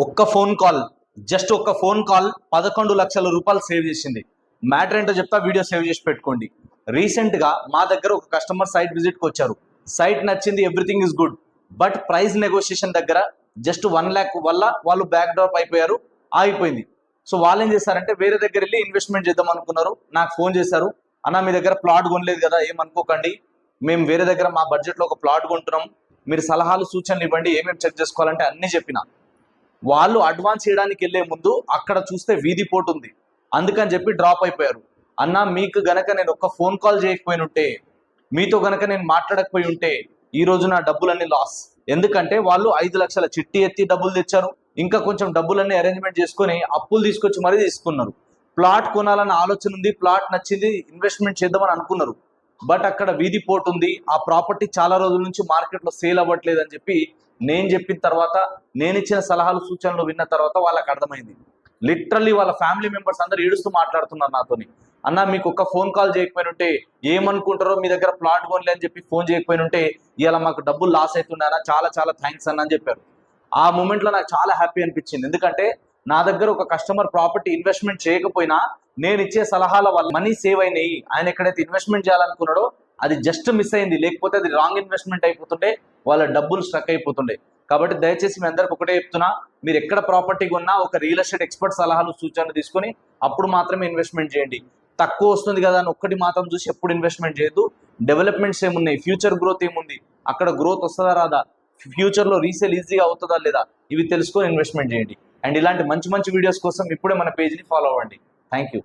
ఒక్క phone call, just ఒక్క phone call 11 లక్షల రూపాయలు సేవ్ చేసింది. మ్యాటర్ ఏంటో చెప్తా, వీడియో సేవ్ చేసి పెట్టుకోండి. రీసెంట్గా మా దగ్గర ఒక కస్టమర్ సైట్ విజిట్కి వచ్చారు. సైట్ నచ్చింది, everything is good. But price negotiation దగ్గర జస్ట్ 1 lakh వల్ల వాళ్ళు బ్యాక్ డ్రాప్ అయిపోయారు, ఆగిపోయింది. సో వాళ్ళు ఏం చేశారంటే వేరే దగ్గర వెళ్ళి ఇన్వెస్ట్మెంట్ చేద్దాం అనుకున్నారు. నాకు ఫోన్ చేశారు, అన్న మీ దగ్గర ప్లాట్ కొనలేదు కదా, ఏమనుకోకండి, మేము వేరే దగ్గర మా బడ్జెట్లో ఒక ప్లాట్ కొంటున్నాం, మీరు సలహాలు సూచనలు ఇవ్వండి, ఏమేమి చెక్ చేసుకోవాలంటే అన్నీ చెప్పిన. వాళ్ళు అడ్వాన్స్ చేయడానికి వెళ్ళే ముందు అక్కడ చూస్తే వీధి పోటు ఉంది, అందుకని చెప్పి డ్రాప్ అయిపోయారు. అన్న మీకు గనక నేను ఒక్క ఫోన్ కాల్ చేయకపోయి ఉంటే, మీతో గనక నేను మాట్లాడకపోయి ఉంటే ఈ రోజు నా డబ్బులన్నీ లాస్. ఎందుకంటే వాళ్ళు 5 లక్షల చిట్టి ఎత్తి డబ్బులు తెచ్చారు, ఇంకా కొంచెం డబ్బులన్నీ అరేంజ్మెంట్ చేసుకొని అప్పులు తీసుకొచ్చి మరీ తీసుకున్నారు. ప్లాట్ కొనాలన్న ఆలోచన ఉంది, ప్లాట్ నచ్చింది, ఇన్వెస్ట్మెంట్ చేద్దామని అనుకున్నారు. బట్ అక్కడ వీధి పోటు ఉంది, ఆ ప్రాపర్టీ చాలా రోజుల నుంచి మార్కెట్లో సేల్ అవ్వట్లేదు అని చెప్పి నేను చెప్పిన తర్వాత, నేను ఇచ్చిన సలహాలు సూచనలు విన్న తర్వాత వాళ్ళకి అర్థమైంది. లిటరల్లీ వాళ్ళ ఫ్యామిలీ మెంబర్స్ అందరూ ఏడుస్తూ మాట్లాడుతున్నారు నాతోని. అన్న మీకు ఒక్క ఫోన్ కాల్ చేయకపోయిన ఉంటే ఏమనుకుంటారో, మీ దగ్గర ప్లాట్ కొనలే అని చెప్పి ఫోన్ చేయకపోయిన ఉంటే ఇలా మాకు డబ్బులు లాస్ అవుతున్నారా, చాలా చాలా థ్యాంక్స్ అన్న అని చెప్పారు. ఆ మూమెంట్లో నాకు చాలా హ్యాపీ అనిపించింది. ఎందుకంటే నా దగ్గర ఒక కస్టమర్ ప్రాపర్టీ ఇన్వెస్ట్మెంట్ చేయకపోయినా నేను ఇచ్చే సలహాల వల్ల మనీ సేవ్ అయినాయి. ఆయన ఎక్కడైతే ఇన్వెస్ట్మెంట్ చేయాలనుకున్నాడో అది జస్ట్ మిస్ అయింది, లేకపోతే అది రాంగ్ ఇన్వెస్ట్మెంట్ అయిపోతుండే, వాళ్ళ డబ్బులు స్ట్రక్ అయిపోతుండే. కాబట్టి దయచేసి మీ అందరికి ఒకటే చెప్తున్నా, మీరు ఎక్కడ ప్రాపర్టీ కొన్నా ఒక రియల్ ఎస్టేట్ ఎక్స్పర్ట్ సలహాలు సూచనలు తీసుకొని అప్పుడు మాత్రమే ఇన్వెస్ట్మెంట్ చేయండి. తక్కువ వస్తుంది కదా అని ఒక్కటి మాత్రం చూసి ఎప్పుడు ఇన్వెస్ట్మెంట్ చేయొద్దు. డెవలప్మెంట్స్ ఏమున్నాయి, ఫ్యూచర్ గ్రోత్ ఏముంది, అక్కడ గ్రోత్ వస్తుందా రాదా, ఫ్యూచర్లో రీసేల్ ఈజీగా అవుతుందా లేదా, ఇవి తెలుసుకొని ఇన్వెస్ట్మెంట్ చేయండి. అండ్ ఇలాంటి మంచి మంచి వీడియోస్ కోసం ఇప్పుడే మన పేజ్ని ఫాలో అవ్వండి. Thank you.